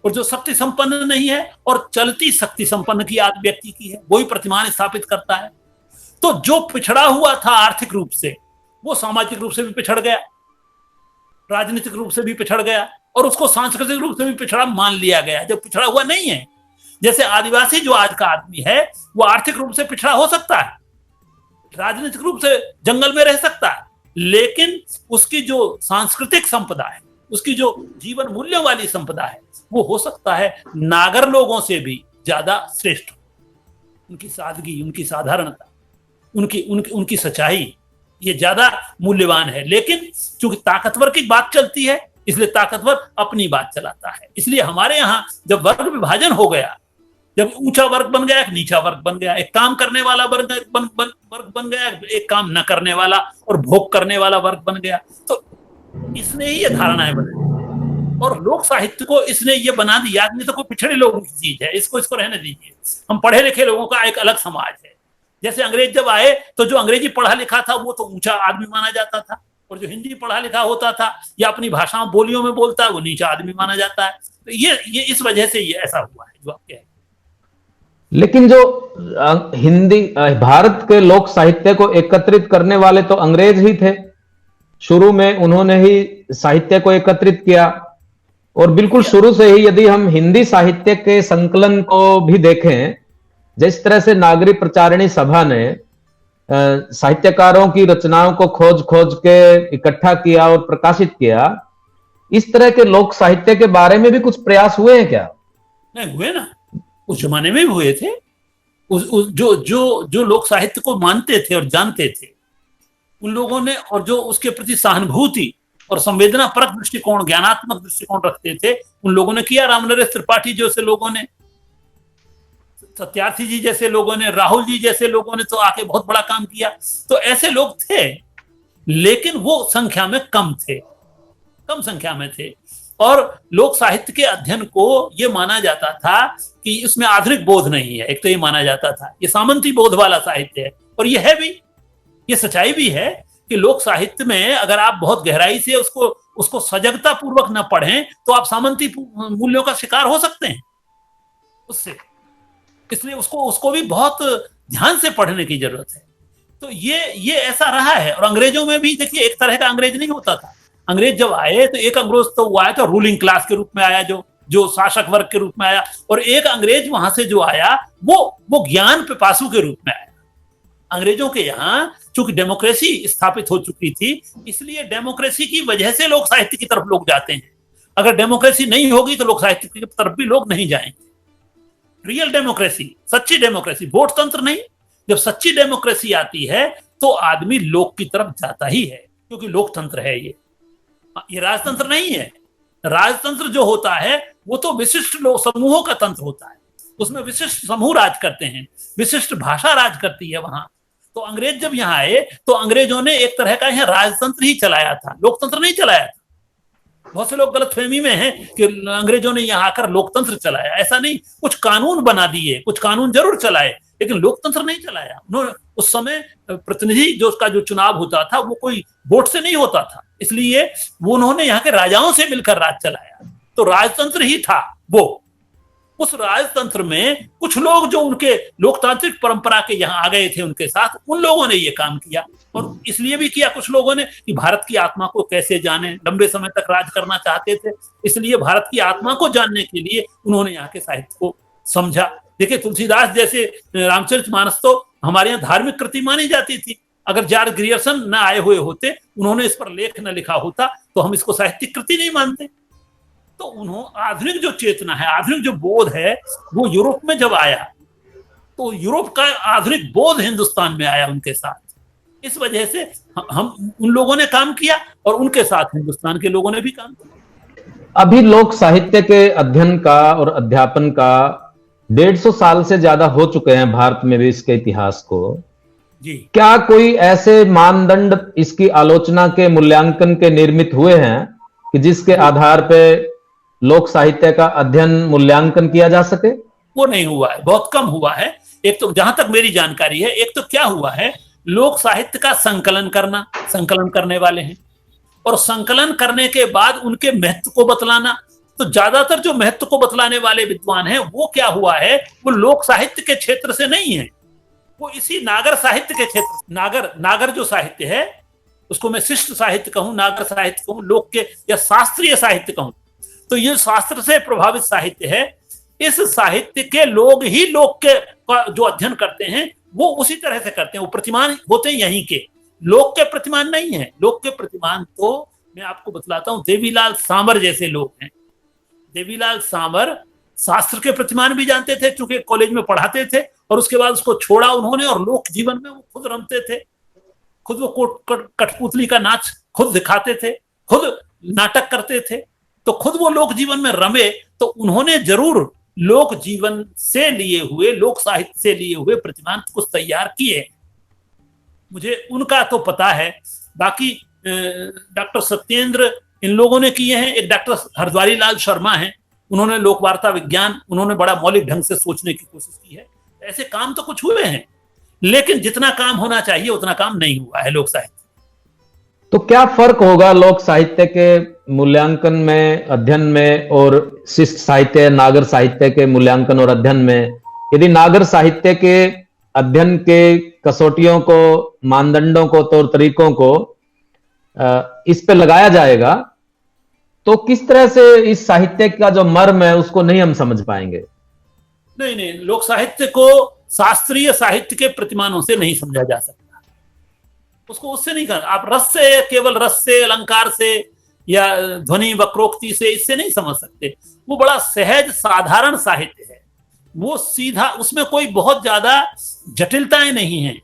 और जो शक्ति संपन्न नहीं है और चलती शक्ति संपन्न की व्यक्ति की है, वही प्रतिमान स्थापित करता है। तो जो पिछड़ा हुआ था आर्थिक रूप से, वो सामाजिक रूप से भी पिछड़ गया, राजनीतिक रूप से भी पिछड़ गया, और उसको सांस्कृतिक रूप से भी पिछड़ा मान लिया गया, जब पिछड़ा हुआ नहीं है। जैसे आदिवासी जो आज का आदमी है, वो आर्थिक रूप से पिछड़ा हो सकता है, राजनीतिक रूप से जंगल में रह सकता है, लेकिन उसकी जो सांस्कृतिक संपदा है, उसकी जो जीवन मूल्यों वाली संपदा है, वो हो सकता है नागर लोगों से भी ज्यादा श्रेष्ठ। उनकी सादगी, उनकी साधारणता, उनकी सच्चाई, ये ज्यादा मूल्यवान है। लेकिन चूंकि ताकतवर की बात चलती है, इसलिए ताकतवर अपनी बात चलाता है। इसलिए हमारे यहाँ जब वर्ग विभाजन हो गया, जब ऊंचा वर्ग बन गया, एक नीचा वर्ग बन गया, एक काम करने वाला वर्ग बन गया, एक काम न करने वाला और भोग करने वाला वर्ग बन गया, तो इसने ही ये धारणाएं बनाई। और लोक साहित्य को इसने ये बना दिया, नहीं तो कोई पिछड़े लोगों की चीज है, इसको रहने दीजिए। हम पढ़े लिखे लोगों का एक अलग समाज है। जैसे अंग्रेज जब आए, तो जो अंग्रेजी पढ़ा लिखा था वो तो ऊंचा आदमी माना जाता था, और जो हिंदी पढ़ा लिखा होता था या अपनी भाषाओं बोलियों में बोलता है, वो नीचा आदमी माना जाता है। तो ये इस वजह से ये ऐसा हुआ है जो आप कह रहे हैं। लेकिन जो हिंदी भारत के लोक साहित्य को एकत्रित करने वाले तो अंग्रेज ही थे। शुरू में उन्होंने ही साहित्य को एकत्रित किया, और बिल्कुल शुरू से ही यदि हम हिंदी साहित्य के संकलन को भी देखें, जिस तरह से नागरी प्रचारिणी सभा ने साहित्यकारों की रचनाओं को खोज खोज के इकट्ठा किया और प्रकाशित किया, इस तरह के लोक साहित्य के बारे में भी कुछ प्रयास हुए हैं क्या? नहीं हुए ना, उस जमाने में भी हुए थे। जो लोक साहित्य को मानते थे और जानते थे, उन लोगों ने, और जो उसके प्रति सहानुभूति और संवेदना परक दृष्टिकोण, ज्ञानात्मक दृष्टिकोण रखते थे, उन लोगों ने किया। रामनरेश त्रिपाठी जैसे लोगों ने, सत्यार्थी जी जैसे लोगों ने, राहुल जी जैसे लोगों ने तो आके बहुत बड़ा काम किया। तो ऐसे लोग थे, लेकिन वो संख्या में कम थे, कम संख्या में थे। और लोक साहित्य के अध्ययन को ये माना जाता था कि इसमें आधुनिक बोध नहीं है। एक तो ये माना जाता था ये सामंती बोध वाला साहित्य है, और ये है भी, ये सच्चाई भी है कि लोक साहित्य में अगर आप बहुत गहराई से उसको सजगता पूर्वक न पढ़ें, तो आप सामंती मूल्यों का शिकार हो सकते हैं उससे। इसलिए उसको भी बहुत ध्यान से पढ़ने की जरूरत है। तो ये ऐसा रहा है। और अंग्रेजों में भी देखिए, एक तरह का अंग्रेज नहीं होता था। अंग्रेज जब आए तो एक अंग्रेज तो वो आया था रूलिंग क्लास के रूप में आया, जो शासक वर्ग के रूप में आया, और एक अंग्रेज वहां से जो आया वो ज्ञान पिपासु के रूप में आया। अंग्रेजों के यहाँ चूंकि डेमोक्रेसी स्थापित हो चुकी थी, इसलिए डेमोक्रेसी की वजह से लोक साहित्य की तरफ लोग जाते हैं। अगर डेमोक्रेसी नहीं होगी तो लोक साहित्य की तरफ भी लोग नहीं जाएंगे। रियल डेमोक्रेसी, सच्ची डेमोक्रेसी, वोट तंत्र नहीं। जब सच्ची डेमोक्रेसी आती है तो आदमी लोक की तरफ जाता ही है, क्योंकि लोकतंत्र है ये राजतंत्र नहीं है। राजतंत्र जो होता है वो तो विशिष्ट समूहों का तंत्र होता है, उसमें विशिष्ट समूह राज करते हैं, विशिष्ट भाषा राज करती है वहां। तो अंग्रेज जब यहाँ आए तो अंग्रेजों ने एक तरह का यहाँ राजतंत्र ही चलाया था, लोकतंत्र नहीं चलाया था। बहुत से लोग गलतफहमी में हैं कि अंग्रेजों ने यहाँ आकर लोकतंत्र चलाया, ऐसा नहीं। कुछ कानून बना दिए, कुछ कानून जरूर चलाए, लेकिन लोकतंत्र नहीं चलाया उन्होंने। उस समय प्रतिनिधि जो उसका जो चुनाव होता था वो कोई वोट से नहीं होता था, इसलिए वो उन्होंने यहाँ के राजाओं से मिलकर राज चलाया। तो राजतंत्र ही था वो। उस राजतंत्र में कुछ लोग जो उनके लोकतांत्रिक परंपरा के यहाँ आ गए थे उनके साथ, उन लोगों ने ये काम किया। और इसलिए भी किया कुछ लोगों ने कि भारत की आत्मा को कैसे जाने, लंबे समय तक राज करना चाहते थे, इसलिए भारत की आत्मा को जानने के लिए उन्होंने यहाँ के साहित्य को समझा। देखिए तुलसीदास जैसे रामचरितमानस तो हमारे यहाँ धार्मिक कृति मानी जाती थी। अगर जॉर्ज ग्रियर्सन न आए हुए होते, उन्होंने इस पर लेख न लिखा होता, तो हम इसको साहित्यिक कृति नहीं मानते। तो उन्होंने आधुनिक जो चेतना है, आधुनिक जो बोध है, वो यूरोप में जब आया तो यूरोप का आधुनिक बोध हिंदुस्तान में आया उनके साथ। इस वजह से हम उन लोगों ने काम किया और उनके साथ हिंदुस्तान के लोगों ने भी काम किया। अभी लोक साहित्य के अध्ययन का और अध्यापन का 150 साल से ज्यादा हो चुके हैं भारत में भी इसके इतिहास को जी। क्या कोई ऐसे मानदंड इसकी आलोचना के मूल्यांकन के निर्मित हुए हैं कि जिसके आधार पर लोक साहित्य का अध्ययन मूल्यांकन किया जा सके? वो नहीं हुआ है, बहुत कम हुआ है। एक तो जहां तक मेरी जानकारी है, एक तो क्या हुआ है, लोक साहित्य का संकलन करना, संकलन करने वाले हैं, और संकलन करने के बाद उनके महत्व को बतलाना। तो ज्यादातर जो महत्व को बतलाने वाले विद्वान हैं वो क्या हुआ है, वो लोक साहित्य के क्षेत्र से नहीं है, वो इसी नागर साहित्य के क्षेत्र। नागर जो साहित्य है उसको मैं शिष्ट साहित्य कहूं, नागर साहित्य कहूं, लोक के या शास्त्रीय साहित्य कहूं, तो ये शास्त्र से प्रभावित साहित्य है। इस साहित्य के लोग ही लोक के जो अध्ययन करते हैं वो उसी तरह से करते हैं, वो प्रतिमान होते हैं यहीं के, लोक के प्रतिमान नहीं है। लोक के प्रतिमान तो मैं आपको बतलाता हूं, देवीलाल सांवर जैसे लोग हैं। देवीलाल सांवर शास्त्र के प्रतिमान भी जानते थे, क्योंकि कॉलेज में पढ़ाते थे, और उसके बाद उसको छोड़ा उन्होंने, और लोक जीवन में वो खुद रमते थे, खुद वो कठपुतली का नाच खुद दिखाते थे, खुद नाटक करते थे, तो खुद वो लोक जीवन में रमे। तो उन्होंने जरूर लोक जीवन से लिए हुए, लोक साहित्य से लिए हुए प्रतिमान कुछ तैयार किए, मुझे उनका तो पता है। बाकी डॉक्टर सत्येंद्र इन लोगों ने किए हैं। एक डॉक्टर हरद्वारी लाल शर्मा हैं, उन्होंने लोक वार्ता विज्ञान, उन्होंने बड़ा मौलिक ढंग से सोचने की कोशिश की है। ऐसे काम तो कुछ हुए हैं, लेकिन जितना काम होना चाहिए उतना काम नहीं हुआ है लोक साहित्य। तो क्या फर्क होगा लोक साहित्य के मूल्यांकन में, अध्ययन में, और शिष्ट साहित्य, नागर साहित्य के मूल्यांकन और अध्ययन में? यदि नागर साहित्य के अध्ययन के कसौटियों को, मानदंडों को, तौर तरीकों को इस पे लगाया जाएगा, तो किस तरह से इस साहित्य का जो मर्म है उसको नहीं हम समझ पाएंगे? नहीं, लोक साहित्य को शास्त्रीय साहित्य के प्रतिमानों से नहीं समझा जा सकता, उसको उससे नहीं कर। आप रस से, केवल रस से, अलंकार से या ध्वनि वक्रोक्ति से इससे नहीं समझ सकते। वो बड़ा सहज साधारण साहित्य है, वो सीधा, उसमें कोई बहुत ज्यादा जटिलताएं नहीं हैं।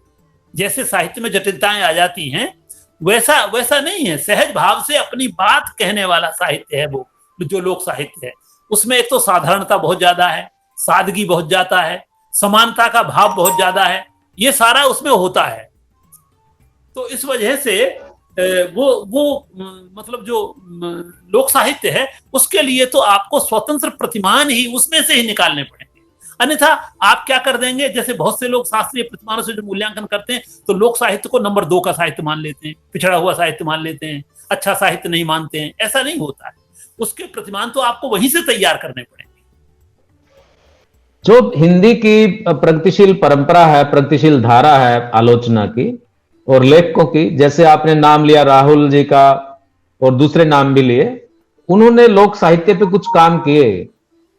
जैसे साहित्य में जटिलताएं आ जाती हैं, वैसा नहीं है। सहज भाव से अपनी बात कहने वाला साहित्य है वो जो लोक साहित्य है। उसमें एक तो साधारणता बहुत ज्यादा है, सादगी बहुत ज्यादा है, समानता का भाव बहुत ज्यादा है, ये सारा उसमें होता है। तो इस वजह से वो मतलब जो लोक साहित्य है उसके लिए तो आपको स्वतंत्र प्रतिमान ही उसमें से ही निकालने पड़ेंगे, अन्यथा आप क्या कर देंगे। जैसे बहुत से लोग शास्त्रीय प्रतिमानों से जो मूल्यांकन करते हैं तो लोक साहित्य को नंबर 2 का साहित्य मान लेते हैं, पिछड़ा हुआ साहित्य मान लेते हैं, अच्छा साहित्य नहीं मानते हैं। ऐसा नहीं होता है, उसके प्रतिमान तो आपको वहीं से तैयार करने पड़ेंगे। जो हिंदी की प्रगतिशील परंपरा है, प्रगतिशील धारा है आलोचना की और लेखकों की, जैसे आपने नाम लिया राहुल जी का और दूसरे नाम भी लिए, उन्होंने लोक साहित्य पे कुछ काम किए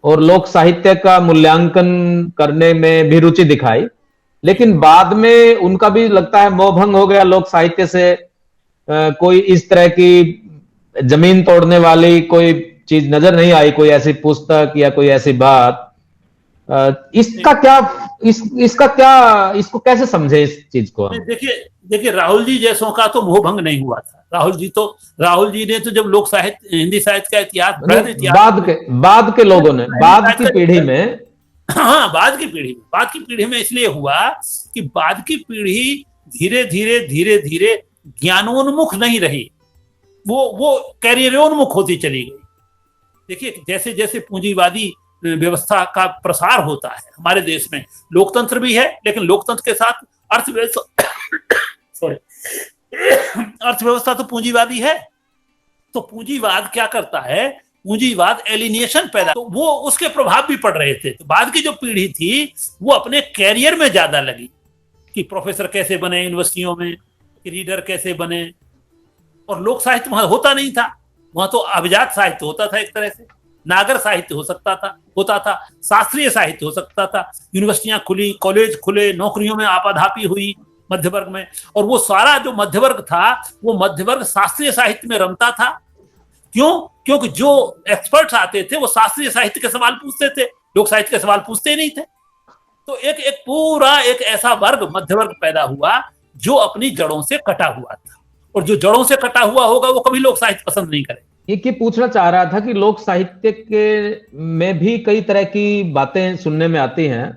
और लोक साहित्य का मूल्यांकन करने में भी रुचि दिखाई, लेकिन बाद में उनका भी लगता है मोहभंग हो गया लोक साहित्य से। कोई इस तरह की जमीन तोड़ने वाली कोई चीज नजर नहीं आई, कोई ऐसी पुस्तक या कोई ऐसी बात। इसको कैसे समझे इस चीज को? देखिए राहुल जी जैसों का तो मोहभंग नहीं हुआ था। राहुल जी ने तो जब लोक साहित्य, हिंदी साहित्य का इतिहास, बाद के लोगों ने, बाद की पीढ़ी में, हाँ बाद की पीढ़ी में इसलिए हुआ कि बाद की पीढ़ी धीरे धीरे ज्ञानोन्मुख नहीं रही, वो कैरियरोन्मुख होती चली गई। देखिए जैसे जैसे पूंजीवादी व्यवस्था का प्रसार होता है हमारे देश में, लोकतंत्र भी है लेकिन लोकतंत्र के साथ अर्थव्यवस्था सॉरी अर्थव्यवस्था तो पूंजीवादी है। तो पूंजीवाद क्या करता है, पूंजीवाद एलिनिएशन पैदा, तो वो उसके प्रभाव भी पड़ रहे थे। तो बाद की जो पीढ़ी थी वो अपने कैरियर में ज्यादा लगी कि प्रोफेसर कैसे बने यूनिवर्सिटियों में, कि रीडर कैसे बने। और लोक साहित्य वहां होता नहीं था, वहां तो अभिजात साहित्य होता था, एक तरह से नागर साहित्य होता था, शास्त्रीय साहित्य हो सकता था। यूनिवर्सिटियां खुली, कॉलेज खुले, नौकरियों में आपाधापी हुई मध्य वर्ग में, और वो सारा जो मध्य वर्ग था वो मध्य वर्ग शास्त्रीय साहित्य में रमता था। क्यों? क्योंकि जो एक्सपर्ट्स आते थे वो शास्त्रीय साहित्य के सवाल पूछते थे, लोक साहित्य के सवाल पूछते ही नहीं थे। तो एक पूरा एक ऐसा वर्ग मध्य वर्ग पैदा हुआ जो अपनी जड़ों से कटा हुआ था, और जो जड़ों से कटा हुआ होगा वो कभी लोक साहित्य पसंद नहीं करेगा। ये पूछना चाह रहा था कि लोक साहित्य के में भी कई तरह की बातें सुनने में आती हैं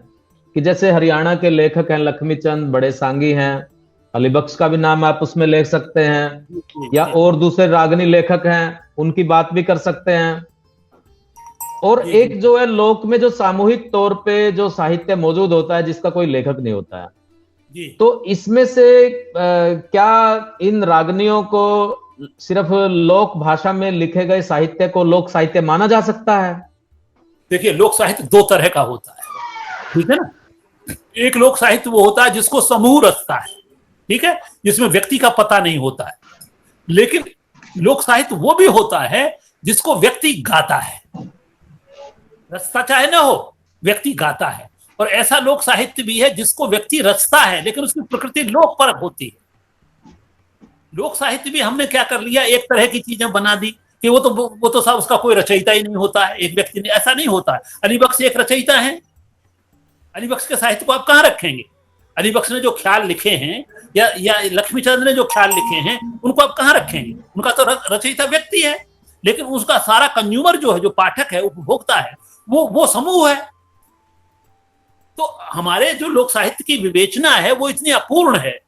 कि जैसे हरियाणा के लेखक हैं लक्ष्मीचंद, बड़े सांगी हैं, अलीबख्श का भी नाम आप उसमें ले सकते हैं, या और दूसरे रागनी लेखक हैं उनकी बात भी कर सकते हैं। और एक जो है लोक में जो सामूहिक तौर पे जो साहित्य मौजूद होता है जिसका कोई लेखक नहीं होता है, तो इसमें से क्या इन रागनियों को सिर्फ लोक भाषा में लिखे गए साहित्य को लोक साहित्य माना जा सकता है? देखिए लोक साहित्य दो तरह का होता है, ठीक है ना। एक लोक साहित्य वो होता है जिसको समूह रचता है, ठीक है, जिसमें व्यक्ति का पता नहीं होता है। लेकिन लोक साहित्य वो भी होता है जिसको व्यक्ति गाता है, रचता चाहे ना हो, व्यक्ति गाता है। और ऐसा लोक साहित्य भी है जिसको व्यक्ति रचता है लेकिन उसकी प्रकृति लोक परक होती है। लोक साहित्य भी हमने क्या कर लिया, एक तरह की चीजें बना दी कि वो तो सब उसका कोई रचयिता ही नहीं होता है, एक व्यक्ति ने, ऐसा नहीं होता है। अलीबख्श एक रचयिता है, अलीबख्श के साहित्य को आप कहाँ रखेंगे? अलीबख्श ने जो ख्याल लिखे हैं या लक्ष्मीचंद ने जो ख्याल लिखे हैं उनको आप कहाँ रखेंगे? उनका तो रचयिता व्यक्ति है, लेकिन उसका सारा कंज्यूमर जो है, जो पाठक है, उपभोक्ता है, वो समूह है। तो हमारे जो लोक साहित्य की विवेचना है वो इतनी अपूर्ण है,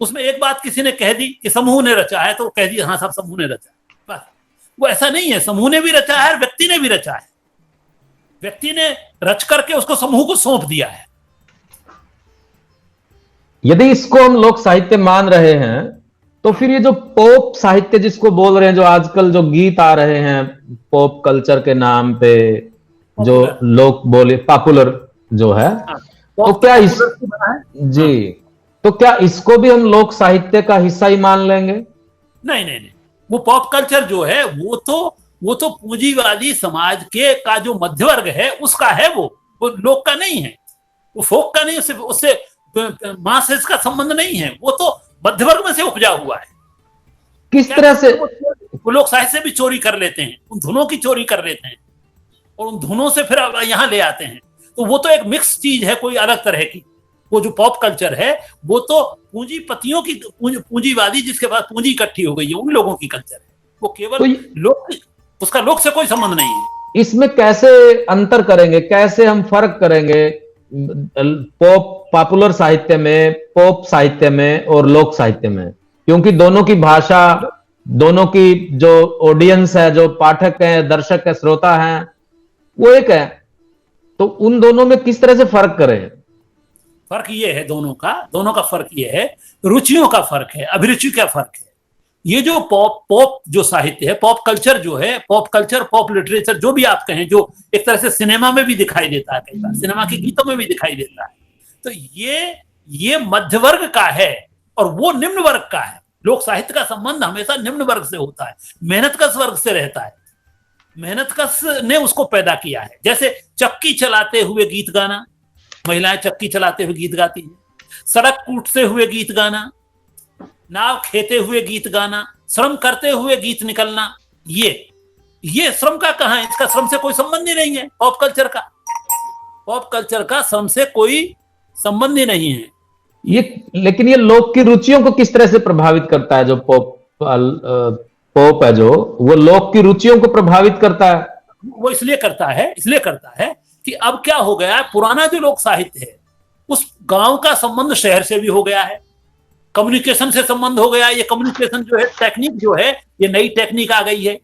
उसमें एक बात किसी ने कह दी कि समूह ने रचा है तो कह दिया हाँ सब समूह ने रचा है, बस। वो ऐसा नहीं है, समूह ने भी रचा है, व्यक्ति ने भी रचा है। व्यक्ति ने रच करके उसको समूह को सौंप दिया है। यदि इसको हम लोक साहित्य मान रहे हैं तो फिर ये जो पॉप साहित्य जिसको बोल रहे हैं, जो आजकल जो गीत आ रहे हैं पॉप कल्चर के नाम पे, जो लोग बोले पॉपुलर जो है, तो क्या इस जी, तो क्या इसको भी हम लोक साहित्य का हिस्सा ही मान लेंगे? नहीं नहीं नहीं, वो पॉप कल्चर जो है वो तो पूंजीवादी समाज के का जो मध्य वर्ग है उसका है, वो लोक का नहीं है, वो फोक का नहीं, उससे मासेस का संबंध नहीं है, वो तो मध्य वर्ग में से उपजा हुआ है। किस तरह से वो लोग साहित्य से भी चोरी कर लेते हैं, उन धुनों की चोरी कर लेते हैं और उन धुनों से फिर यहाँ ले आते हैं। तो वो तो एक मिक्स चीज है, कोई अलग तरह की। वो जो पॉप कल्चर है वो तो पूंजीपतियों की, पूंजीवादी जिसके पास पूंजी इकट्ठी हो गई है उन लोगों की कल्चर है, वो केवल लोक, उसका लोक से कोई संबंध नहीं है। इसमें कैसे अंतर करेंगे, कैसे हम फर्क करेंगे पॉप पॉपुलर साहित्य में, पॉप साहित्य में और लोक साहित्य में? क्योंकि दोनों की भाषा, दोनों की जो ऑडियंस है, जो पाठक है, दर्शक है, श्रोता है, वो एक है। तो उन दोनों में किस तरह से फर्क करें? फर्क ये है, दोनों का फर्क ये है, रुचियों का फर्क है, अभिरुचि का फर्क है। ये जो पॉप जो साहित्य है, पॉप कल्चर जो है, पॉप कल्चर, पॉप लिटरेचर, जो भी आप कहें, जो एक तरह से सिनेमा में भी दिखाई देता है, कई बार सिनेमा के गीतों में भी दिखाई देता है, तो ये मध्य वर्ग का है और वो निम्न वर्ग का है। लोक साहित्य का संबंध हमेशा निम्न वर्ग से होता है, मेहनतकश वर्ग से रहता है। मेहनतकश ने उसको पैदा किया है। जैसे चक्की चलाते हुए गीत गाना, महिलाएं चक्की चलाते हुए गीत गाती हैं, सड़क कूटते हुए गीत गाना, नाव खेते हुए गीत गाना, श्रम करते हुए गीत निकलना, ये श्रम का कहां है? इसका श्रम से कोई संबंध ही नहीं है। पॉप कल्चर का श्रम से कोई संबंध ही नहीं है ये। लेकिन ये लोग की रुचियों को किस तरह से प्रभावित करता है? जो पॉप है, जो वो लोग की रुचियों को प्रभावित करता है। वो इसलिए करता है कि अब क्या हो गया, पुराना जो लोक साहित्य है उस गांव का संबंध शहर से भी हो गया है, कम्युनिकेशन से संबंध हो गया। ये कम्युनिकेशन जो है, टेक्निक जो है, ये नई टेक्निक आ गई है।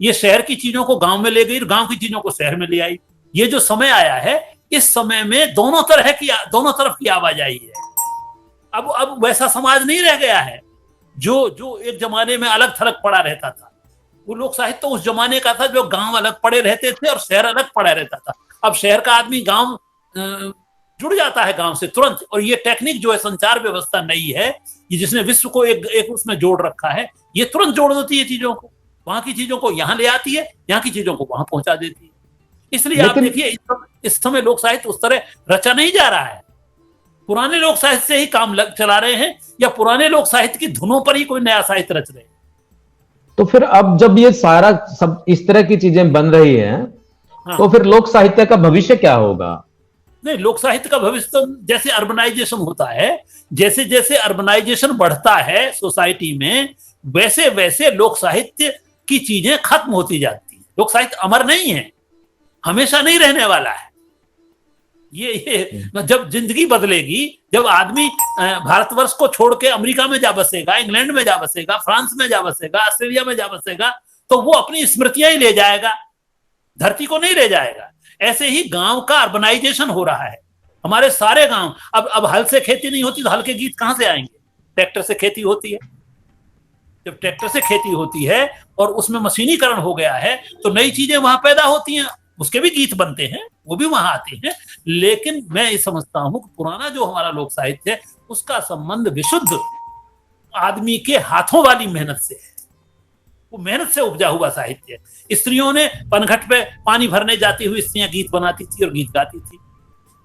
ये शहर की चीजों को गांव में ले गई और गांव की चीजों को शहर में ले आई। ये जो समय आया है, इस समय में दोनों तरफ की आवाजाही है। अब वैसा समाज नहीं रह गया है जो एक जमाने में अलग थलग पड़ा रहता था। वो लोक साहित्य तो उस जमाने का था जो गांव अलग पड़े रहते थे और शहर अलग पड़ा रहता था। अब शहर का आदमी गांव जुड़ जाता है गांव से तुरंत। और ये टेक्निक जो है, संचार व्यवस्था नई है, ये जिसने विश्व को एक उसमें जोड़ रखा है, ये तुरंत जोड़ देती है चीजों को। वहां की चीजों को यहाँ ले आती है, यहाँ की चीजों को वहां पहुंचा देती है। इसलिए आप देखिए, इस समय लोक साहित्य उस तरह रचा नहीं जा रहा है। पुराने लोक साहित्य से ही काम चला रहे हैं, या पुराने लोक साहित्य की धुनों पर ही कोई नया साहित्य रच रहे हैं। तो फिर अब जब ये सारा सब इस तरह की चीजें बन रही हैं, तो फिर लोक साहित्य का भविष्य क्या होगा? नहीं, लोक साहित्य का भविष्य तो जैसे अर्बनाइजेशन होता है, जैसे जैसे अर्बनाइजेशन बढ़ता है सोसाइटी में, वैसे वैसे लोक साहित्य की चीजें खत्म होती जाती है। लोक साहित्य अमर नहीं है, हमेशा नहीं रहने वाला है। ये जब जिंदगी बदलेगी, जब आदमी भारतवर्ष को छोड़ के अमेरिका में जा बसेगा, इंग्लैंड में जा बसेगा, फ्रांस में जा बसेगा, ऑस्ट्रेलिया में जा बसेगा, तो वो अपनी स्मृतियां ही ले जाएगा, धरती को नहीं ले जाएगा। ऐसे ही गांव का अर्बनाइजेशन हो रहा है। हमारे सारे गांव अब हल से खेती नहीं होती तो हल के गीत कहां से आएंगे? ट्रैक्टर से खेती होती है। जब ट्रैक्टर से खेती होती है और उसमें मशीनीकरण हो गया है, तो नई चीजें वहां पैदा होती हैं, उसके भी गीत बनते हैं, वो भी वहां आते हैं। लेकिन मैं ये समझता हूं कि पुराना जो हमारा लोक साहित्य है, उसका संबंध विशुद्ध आदमी के हाथों वाली मेहनत से है। वो मेहनत से उपजा हुआ साहित्य है। स्त्रियों ने पनघट पे पानी भरने जाती हुई स्त्रियां गीत बनाती थी और गीत गाती थी।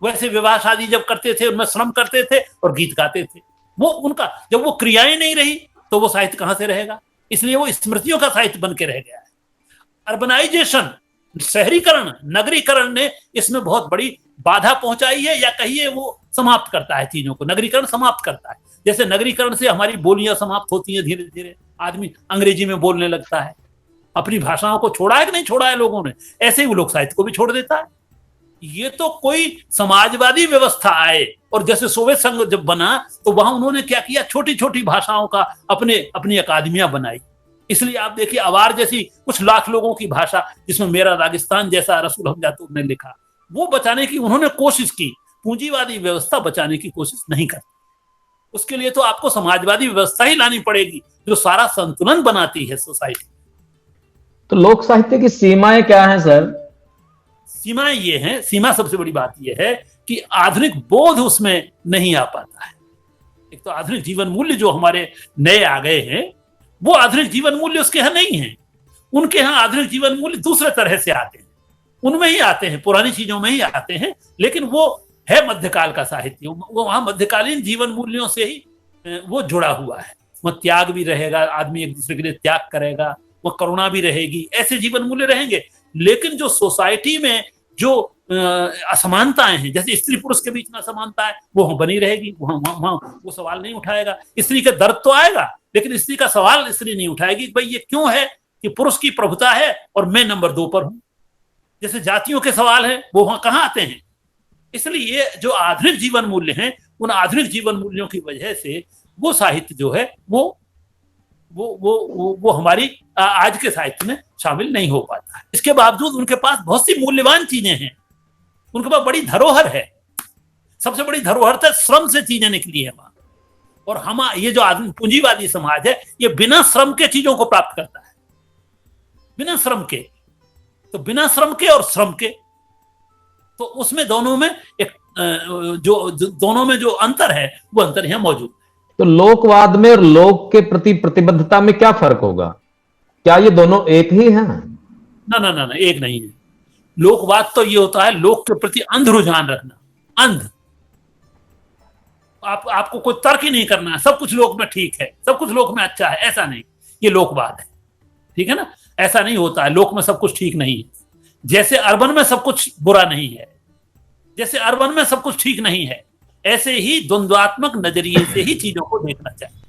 वैसे विवाह शादी जब करते थे, उनमें श्रम करते थे और गीत गाते थे। वो उनका, जब वो क्रियाएं नहीं रही तो वो साहित्य कहां से रहेगा? इसलिए वो स्मृतियों का साहित्य बन के रह गया है। अर्बनाइजेशन, शहरीकरण, नगरीकरण ने इसमें बहुत बड़ी बाधा पहुंचाई है, या कहिए वो समाप्त करता है चीजों को। नगरीकरण समाप्त करता है। जैसे नगरीकरण से हमारी बोलियां समाप्त होती हैं धीरे धीरे, आदमी अंग्रेजी में बोलने लगता है। अपनी भाषाओं को छोड़ा है कि नहीं छोड़ा है लोगों ने? ऐसे ही वो लोक साहित्य को भी छोड़ देता है। ये तो कोई समाजवादी व्यवस्था आए, और जैसे सोवियत संघ जब बना तो वहां उन्होंने क्या किया, छोटी छोटी भाषाओं का अपनी अकादमियां बनाई। इसलिए आप देखिए, अवार जैसी कुछ लाख लोगों की भाषा, जिसमें मेरा दागिस्तान जैसा रसूल हमजातुर ने लिखा, वो बचाने की उन्होंने कोशिश की। पूंजीवादी व्यवस्था बचाने की कोशिश नहीं करती। उसके लिए तो आपको समाजवादी व्यवस्था ही लानी पड़ेगी, जो सारा संतुलन बनाती है सोसाइटी। तो लोक साहित्य की सीमाएं क्या हैं सर? सीमाएं ये हैं, सीमा सबसे बड़ी बात ये है कि आधुनिक बोध उसमें नहीं आ पाता है। एक तो आधुनिक जीवन मूल्य जो हमारे नए आ गए हैं, वो आधुनिक जीवन मूल्य उसके यहाँ नहीं है। उनके यहाँ आधुनिक जीवन मूल्य दूसरे तरह से आते हैं, उनमें ही आते हैं, पुरानी चीजों में ही आते हैं। लेकिन वो है मध्यकाल का साहित्य, वो वहां मध्यकालीन जीवन मूल्यों से ही वो जुड़ा हुआ है। वह त्याग भी रहेगा, आदमी एक दूसरे के लिए त्याग करेगा, वह करुणा भी रहेगी, ऐसे जीवन मूल्य रहेंगे। लेकिन जो सोसाइटी में जो असमानताएं हैं, जैसे स्त्री पुरुष के बीच में असमानता है, वो बनी रहेगी। वहां वो सवाल नहीं उठाएगा। स्त्री का दर्द तो आएगा, लेकिन स्त्री का सवाल स्त्री नहीं उठाएगी, भाई ये क्यों है कि पुरुष की प्रभुता है और मैं नंबर 2 पर हूं। जैसे जातियों के सवाल हैं, वो वहां कहां आते हैं? इसलिए जो आधुनिक जीवन मूल्य हैं, उन आधुनिक जीवन मूल्यों की वजह से वो साहित्य जो है वो हमारी आज के साहित्य में शामिल नहीं हो पाता है। इसके बावजूद उनके पास बहुत सी मूल्यवान चीजें हैं, उनके पास बड़ी धरोहर है। सबसे बड़ी धरोहर तो श्रम से चीजें निकली है वहां। और हम ये जो आधुनिक पूंजीवादी समाज है, ये बिना श्रम के चीजों को प्राप्त करता है, बिना श्रम के। तो बिना श्रम के और श्रम के, तो उसमें दोनों में एक दोनों में जो अंतर है, वो अंतर यहां मौजूद है। तो लोकवाद में और लोक के प्रति प्रतिबद्धता में क्या फर्क होगा? क्या ये दोनों एक ही हैं? ना ना ना ना, एक नहीं है। लोकवाद तो ये होता है लोक के प्रति अंध रुझान रखना, अंध। आपको कोई तर्क ही नहीं करना है, सब कुछ लोक में ठीक है, सब कुछ लोक में अच्छा है, ऐसा नहीं। ये लोकवाद है, ठीक है ना? ऐसा नहीं होता है। लोक में सब कुछ ठीक नहीं है। जैसे अर्बन में सब कुछ बुरा नहीं है, जैसे अर्बन में सब कुछ ठीक नहीं है, ऐसे ही द्वंद्वात्मक नजरिए से ही चीजों को देखना चाहिए।